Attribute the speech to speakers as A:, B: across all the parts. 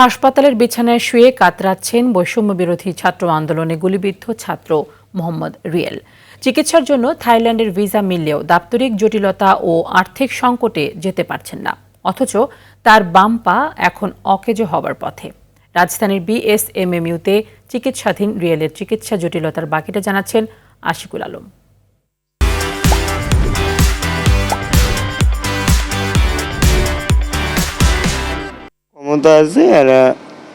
A: হাসপাতালের বিছানায় শুয়ে কাতরাচ্ছেন বৈষম্য বিরোধী ছাত্র আন্দোলনে গুলিবিদ্ধ ছাত্র মোহাম্মদ রিয়েল। চিকিৎসার জন্য থাইল্যান্ডের ভিসা মিললেও দাপ্তরিক জটিলতা ও আর্থিক সংকটে যেতে পারছেন না, অথচ তার বাম পা এখন অকেজো হবার পথে। রাজধানীর বিএসএমএমইউতে চিকিৎসাধীন রিয়েলের চিকিৎসা জটিলতার বাকিটা জানাচ্ছেন আশিকুল আলম।
B: ক্ষমতা আছে, এরা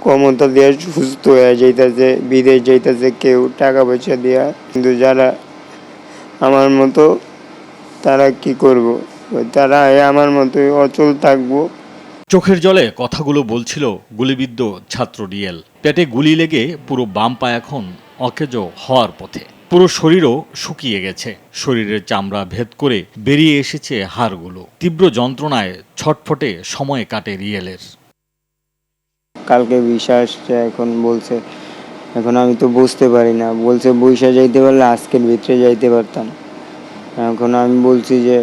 B: ক্ষমতা দিয়ে সুস্থ হয়ে যাইতেছে, বিদেশ যাইতেছে কেউ টাকা পয়সা দিয়া। কিন্তু যারা আমার মতো তারা কি করব, তারা আমার মতোই অচল থাকবো।
C: চোখের জলে কথাগুলো বলছিল গুলিবিদ্ধ ছাত্র রিয়েল। পেটে গুলি লেগে পুরো বাম পা এখন অকেজো হওয়ার পথে। পুরো শরীরও শুকিয়ে গেছে, শরীরের চামড়া ভেদ করে বেরিয়ে এসেছে হাড়গুলো। তীব্র যন্ত্রণায় ছটফটে সময় কাটে রিয়েলের।
B: কালকে ভিসা আসছে, এখন বলছে, এখন আমি তো বুঝতে পারি না, বলছে বৈশা যাইতে পারলে আজকের ভিতরে যাইতে পারতাম। এখন আমি বলছি যে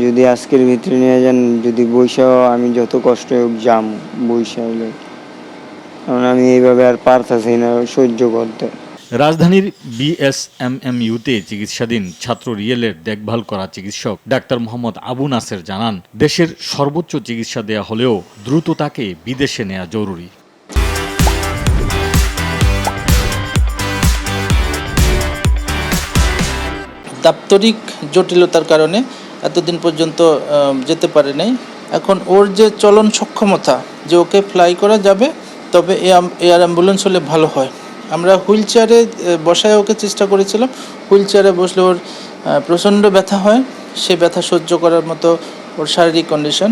B: যদি আজকের ভিতরে নিয়ে যান, যদি বৈশাও আমি যত কষ্ট হোক যাম, বৈশা হলে। কারণ আমি এইভাবে আর পারতাছি না সহ্য করতে।
C: রাজধানীর বিএসএমএমইউতে চিকিৎসাধীন ছাত্র রিয়েলের দেখভাল করা চিকিৎসক ডাক্তার মোহাম্মদ আবু নাসের জানান, দেশের সর্বোচ্চ চিকিৎসা দেয়া হলেও দ্রুত তাকে বিদেশে নেওয়া জরুরি।
D: দাপ্তরিক জটিলতার কারণে এতদিন পর্যন্ত যেতে পারে নাই। এখন ওর যে চলন সক্ষমতা, যে ওকে ফ্লাই করা যাবে, তবে এয়ার অ্যাম্বুলেন্স হলে ভালো হয়। আমরা হুইল চেয়ারে বসায় ওকে চেষ্টা করেছিলাম। হুইল চেয়ারে বসলে ওর প্রচণ্ড ব্যথা হয়, সে ব্যথা সহ্য করার মতো ওর শারীরিক কন্ডিশন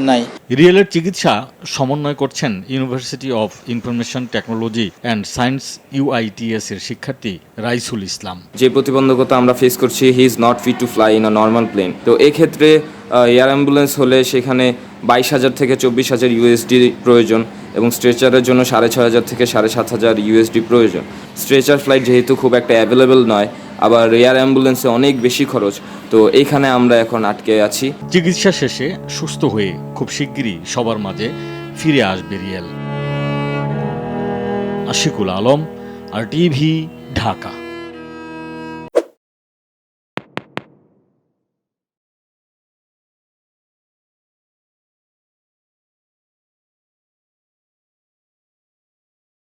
D: নাই।
C: রিয়েলের চিকিৎসা সমন্বয় করছেন university of information technology and science UITS এর শিক্ষার্থী রাইসুল ইসলাম।
E: যে প্রতিবন্ধকতা আমরা ফেস করছি, he is not fit to fly in a normal plane. তো এক্ষেত্রে এয়ার অ্যাম্বুলেন্স হলে সেখানে 22,000 থেকে 24,000 ইউএসডি প্রয়োজন এবং স্ট্রেচারের জন্য 6,500 থেকে 7,500 ইউএসডি প্রয়োজন। স্ট্রেচার ফ্লাইট যেহেতু খুব একটা অ্যাভেলেবেল নয়, আবার এয়ার অ্যাম্বুলেন্সে অনেক বেশি খরচ, তো এইখানে আমরা এখন আটকে আছি।
C: চিকিৎসা শেষে সুস্থ হয়ে খুব শিগগিরই সবার মাঝে ফিরে আসবে রিয়েল। আশিকুল আলম, RTV, ঢাকা।